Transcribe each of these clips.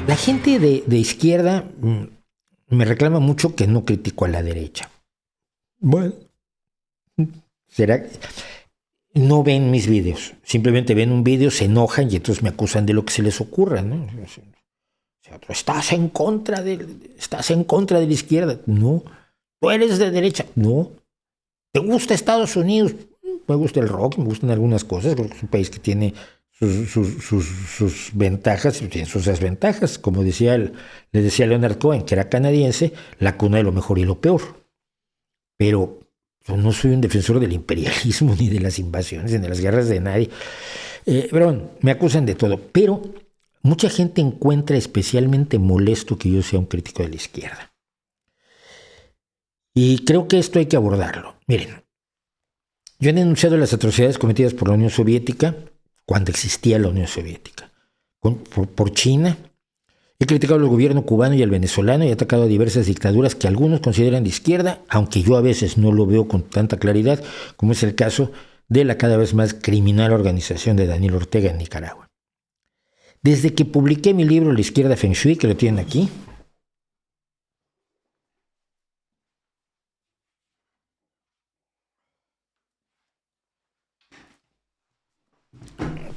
La gente de izquierda me reclama mucho que no critico a la derecha. Bueno, será que no ven mis videos, simplemente ven un video, se enojan y entonces me acusan de lo que se les ocurra, ¿no? Estás en contra de la izquierda. No. ¿Tú eres de derecha? No. ¿Te gusta Estados Unidos? Me gusta el rock, me gustan algunas cosas. Creo que es un país que tiene sus ventajas y tiene sus desventajas. Como le decía Leonard Cohen, que era canadiense, la cuna de lo mejor y lo peor. Pero yo no soy un defensor del imperialismo, ni de las invasiones, ni de las guerras de nadie. Pero bueno, me acusan de todo. Pero mucha gente encuentra especialmente molesto que yo sea un crítico de la izquierda. Y creo que esto hay que abordarlo. Miren, yo he denunciado las atrocidades cometidas por la Unión Soviética cuando existía la Unión Soviética, por China. He criticado al gobierno cubano y al venezolano y he atacado a diversas dictaduras que algunos consideran de izquierda, aunque yo a veces no lo veo con tanta claridad, como es el caso de la cada vez más criminal organización de Daniel Ortega en Nicaragua. Desde que publiqué mi libro La izquierda Feng Shui, que lo tienen aquí,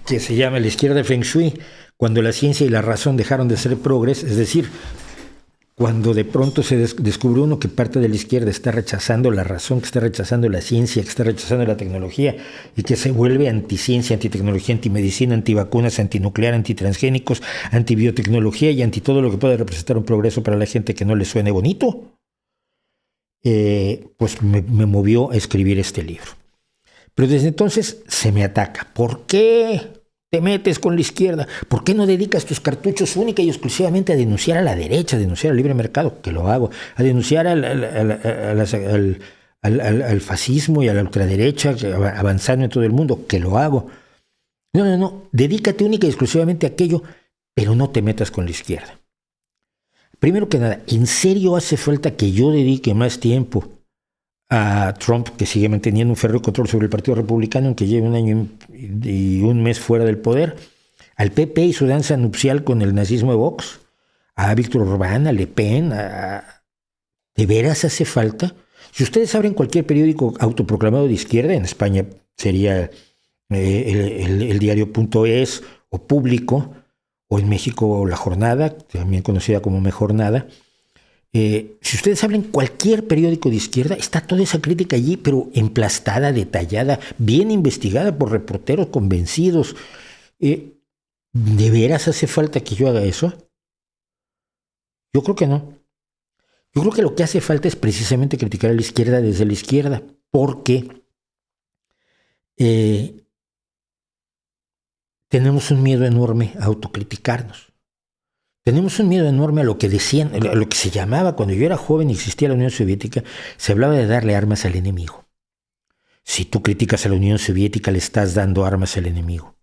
que se llama La izquierda Feng Shui, cuando la ciencia y la razón dejaron de ser progres, es decir, cuando de pronto se descubrió uno que parte de la izquierda está rechazando la razón, que está rechazando la ciencia, que está rechazando la tecnología y que se vuelve anticiencia, antitecnología, antimedicina, antivacunas, antinuclear, antitransgénicos, antibiotecnología y anti todo lo que pueda representar un progreso para la gente que no le suene bonito, pues me movió a escribir este libro. Pero desde entonces se me ataca. ¿Por qué te metes con la izquierda? ¿Por qué no dedicas tus cartuchos única y exclusivamente a denunciar a la derecha, a denunciar al libre mercado? Que lo hago. A denunciar al fascismo y a la ultraderecha avanzando en todo el mundo. Que lo hago. No. Dedícate única y exclusivamente a aquello, pero no te metas con la izquierda. Primero que nada, ¿en serio hace falta que yo dedique más tiempo a Trump, que sigue manteniendo un férreo control sobre el Partido Republicano, aunque lleve 1 año y 1 mes fuera del poder, al PP y su danza nupcial con el nazismo de Vox, a Víctor Orbán, a Le Pen, ¿de veras hace falta? Si ustedes abren cualquier periódico autoproclamado de izquierda, en España sería el diario.es o Público, o en México La Jornada, también conocida como Mejor Nada. Si ustedes abren cualquier periódico de izquierda, está toda esa crítica allí, pero emplastada, detallada, bien investigada por reporteros convencidos. ¿De veras hace falta que yo haga eso? Yo creo que no. Yo creo que lo que hace falta es precisamente criticar a la izquierda desde la izquierda, porque tenemos un miedo enorme a autocriticarnos. Tenemos un miedo enorme a lo que decían, a lo que se llamaba, cuando yo era joven y existía la Unión Soviética, se hablaba de darle armas al enemigo. Si tú criticas a la Unión Soviética, le estás dando armas al enemigo.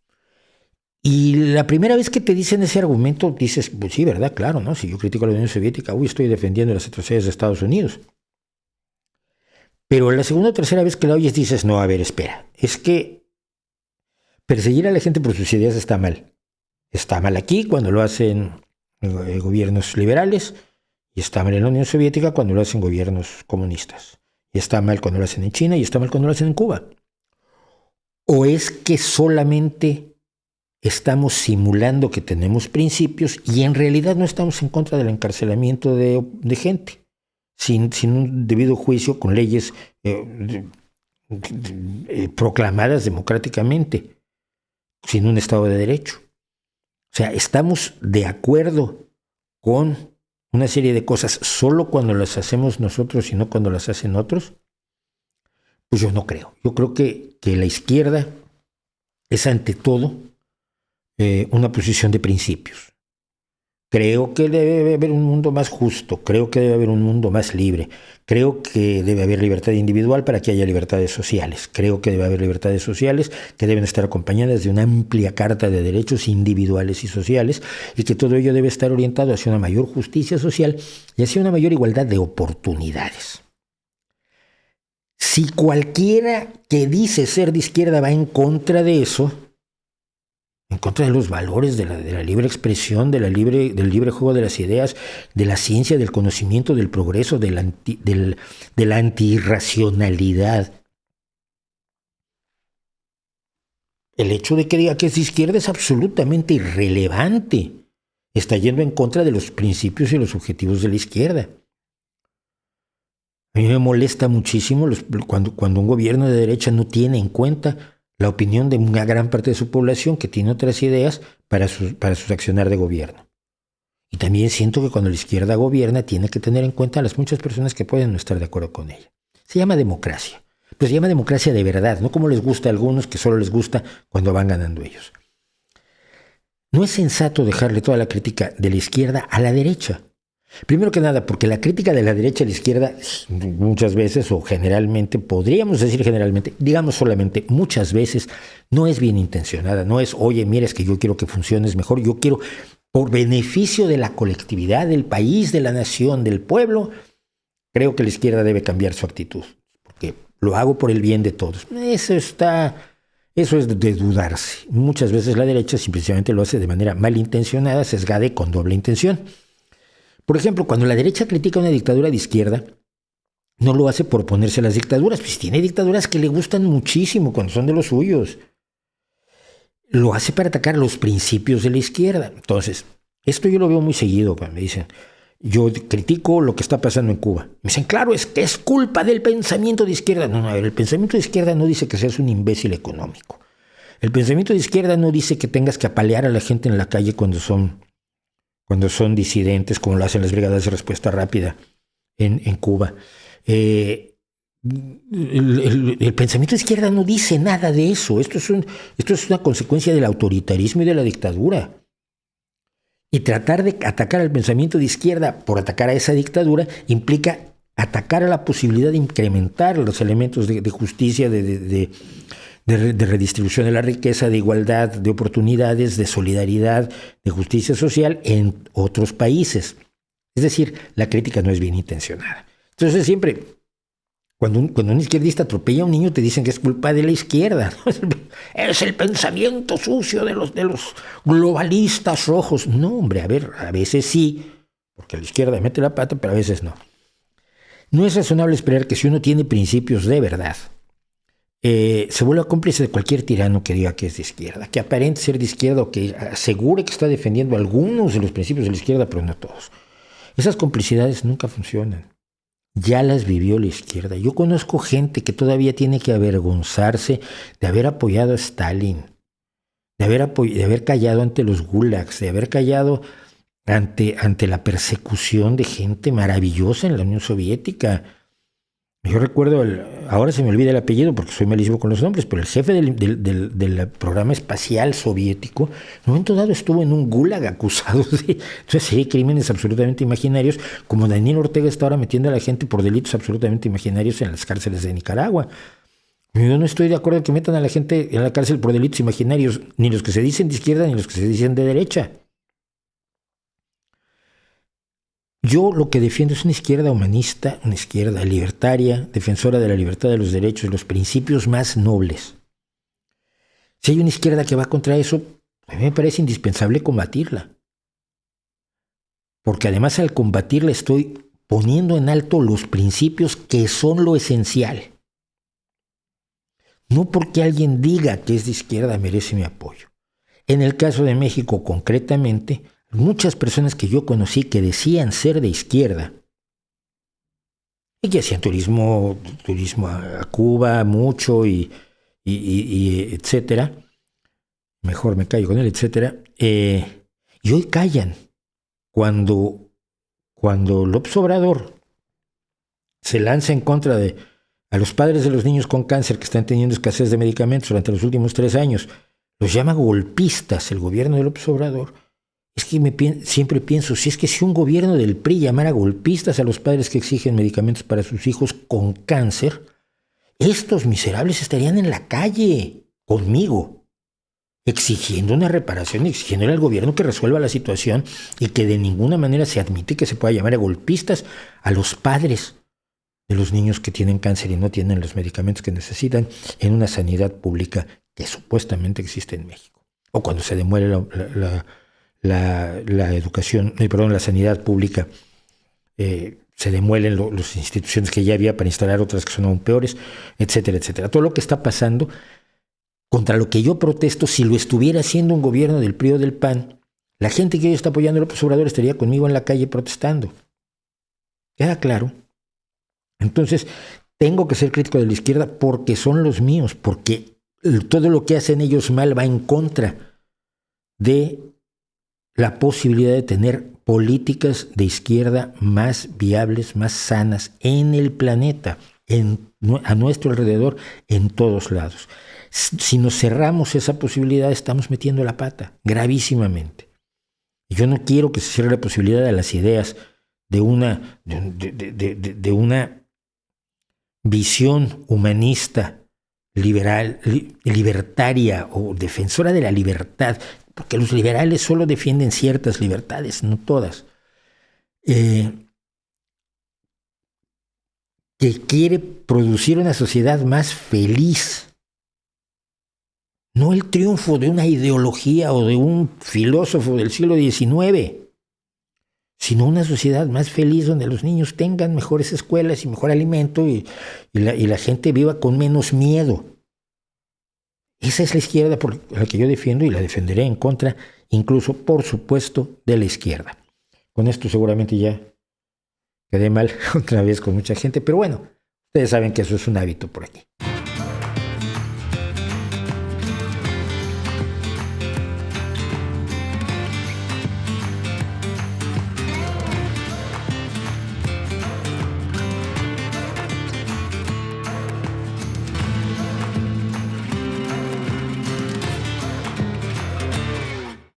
Y la primera vez que te dicen ese argumento, dices, pues sí, ¿verdad? Claro, ¿no? Si yo critico a la Unión Soviética, estoy defendiendo las atrocidades de Estados Unidos. Pero la segunda o tercera vez que la oyes, dices, no, a ver, espera, es que perseguir a la gente por sus ideas está mal. Está mal aquí cuando lo hacen gobiernos liberales, y está mal en la Unión Soviética cuando lo hacen gobiernos comunistas, y está mal cuando lo hacen en China, y está mal cuando lo hacen en Cuba. ¿O es que solamente estamos simulando que tenemos principios y en realidad no estamos en contra del encarcelamiento de gente sin un debido juicio, con leyes proclamadas democráticamente, sin un Estado de Derecho? O sea, estamos de acuerdo con una serie de cosas solo cuando las hacemos nosotros y no cuando las hacen otros. Pues yo no creo. Yo creo que la izquierda es ante todo una posición de principios. Creo que debe haber un mundo más justo, creo que debe haber un mundo más libre, creo que debe haber libertad individual para que haya libertades sociales, creo que debe haber libertades sociales que deben estar acompañadas de una amplia carta de derechos individuales y sociales, y que todo ello debe estar orientado hacia una mayor justicia social y hacia una mayor igualdad de oportunidades. Si cualquiera que dice ser de izquierda va en contra de eso, en contra de los valores de la libre expresión, del libre juego de las ideas, de la ciencia, del conocimiento, del progreso, de la antirracionalidad. El hecho de que diga que es de izquierda es absolutamente irrelevante. Está yendo en contra de los principios y los objetivos de la izquierda. A mí me molesta muchísimo cuando un gobierno de derecha no tiene en cuenta la opinión de una gran parte de su población que tiene otras ideas para su accionar de gobierno. Y también siento que cuando la izquierda gobierna tiene que tener en cuenta a las muchas personas que pueden no estar de acuerdo con ella. Se llama democracia. Pero se llama democracia de verdad, no como les gusta a algunos, que solo les gusta cuando van ganando ellos. No es sensato dejarle toda la crítica de la izquierda a la derecha. Primero que nada, porque la crítica de la derecha a la izquierda muchas veces, o generalmente, podríamos decir generalmente, digamos solamente muchas veces, no es bien intencionada. No es, oye, mira, es que yo quiero que funciones mejor, yo quiero, por beneficio de la colectividad, del país, de la nación, del pueblo, creo que la izquierda debe cambiar su actitud, porque lo hago por el bien de todos. Eso es de dudarse. Muchas veces la derecha simplemente lo hace de manera malintencionada, sesgada y con doble intención. Por ejemplo, cuando la derecha critica una dictadura de izquierda, no lo hace por oponerse a las dictaduras, pues tiene dictaduras que le gustan muchísimo cuando son de los suyos. Lo hace para atacar los principios de la izquierda. Entonces, esto yo lo veo muy seguido cuando me dicen, yo critico lo que está pasando en Cuba. Me dicen, claro, es que es culpa del pensamiento de izquierda. No, a ver, el pensamiento de izquierda no dice que seas un imbécil económico. El pensamiento de izquierda no dice que tengas que apalear a la gente en la calle cuando son disidentes, como lo hacen las brigadas de respuesta rápida en Cuba. El pensamiento de izquierda no dice nada de eso. Esto es una consecuencia del autoritarismo y de la dictadura. Y tratar de atacar al pensamiento de izquierda por atacar a esa dictadura implica atacar a la posibilidad de incrementar los elementos de justicia, de redistribución de la riqueza, de igualdad de oportunidades, de solidaridad, de justicia social en otros países. Es decir, la crítica no es bien intencionada. Entonces siempre, cuando un izquierdista atropella a un niño, te dicen que es culpa de la izquierda. Es el pensamiento sucio de los globalistas rojos. No, hombre, a ver, a veces sí, porque la izquierda mete la pata, pero a veces no. No es razonable esperar que si uno tiene principios de verdad, se vuelva cómplice de cualquier tirano que diga que es de izquierda, que aparente ser de izquierda o que asegure que está defendiendo algunos de los principios de la izquierda, pero no todos. Esas complicidades nunca funcionan. Ya las vivió la izquierda. Yo conozco gente que todavía tiene que avergonzarse de haber apoyado a Stalin, de haber callado ante los gulags, de haber callado ante la persecución de gente maravillosa en la Unión Soviética. Yo recuerdo, ahora se me olvida el apellido porque soy malísimo con los nombres, pero el jefe del programa espacial soviético, en un momento dado estuvo en un gulag acusado de una serie de crímenes absolutamente imaginarios, como Daniel Ortega está ahora metiendo a la gente por delitos absolutamente imaginarios en las cárceles de Nicaragua. Yo no estoy de acuerdo en que metan a la gente en la cárcel por delitos imaginarios, ni los que se dicen de izquierda ni los que se dicen de derecha. Yo lo que defiendo es una izquierda humanista, una izquierda libertaria, defensora de la libertad de los derechos y los principios más nobles. Si hay una izquierda que va contra eso, a mí me parece indispensable combatirla. Porque además al combatirla estoy poniendo en alto los principios que son lo esencial. No porque alguien diga que es de izquierda merece mi apoyo. En el caso de México concretamente, muchas personas que yo conocí que decían ser de izquierda y que hacían turismo a Cuba mucho y etcétera, mejor me callo con él, etcétera, y hoy callan cuando López Obrador se lanza en contra de a los padres de los niños con cáncer que están teniendo escasez de medicamentos durante los últimos 3 años, los llama golpistas el gobierno de López Obrador. Es que siempre pienso, si un gobierno del PRI llamara golpistas a los padres que exigen medicamentos para sus hijos con cáncer, estos miserables estarían en la calle conmigo, exigiendo una reparación, exigiendo al gobierno que resuelva la situación y que de ninguna manera se admite que se pueda llamar a golpistas a los padres de los niños que tienen cáncer y no tienen los medicamentos que necesitan en una sanidad pública que supuestamente existe en México. o cuando se demuele la educación, perdón, la sanidad pública, se demuelen las instituciones que ya había para instalar otras que son aún peores, etcétera, etcétera. Todo lo que está pasando, contra lo que yo protesto, si lo estuviera haciendo un gobierno del PRI o del PAN, la gente que hoy está apoyando a López Obrador estaría conmigo en la calle protestando. ¿Queda claro? Entonces, tengo que ser crítico de la izquierda porque son los míos, porque todo lo que hacen ellos mal va en contra de la posibilidad de tener políticas de izquierda más viables, más sanas en el planeta, a nuestro alrededor, en todos lados. Si nos cerramos esa posibilidad, estamos metiendo la pata gravísimamente. Yo no quiero que se cierre la posibilidad de las ideas de una visión humanista, liberal, libertaria o defensora de la libertad, porque los liberales solo defienden ciertas libertades, no todas, que quiere producir una sociedad más feliz, no el triunfo de una ideología o de un filósofo del siglo XIX, sino una sociedad más feliz donde los niños tengan mejores escuelas y mejor alimento y la gente viva con menos miedo. Esa es la izquierda por la que yo defiendo y la defenderé en contra, incluso, por supuesto, de la izquierda. Con esto seguramente ya quedé mal otra vez con mucha gente, pero bueno, ustedes saben que eso es un hábito por aquí.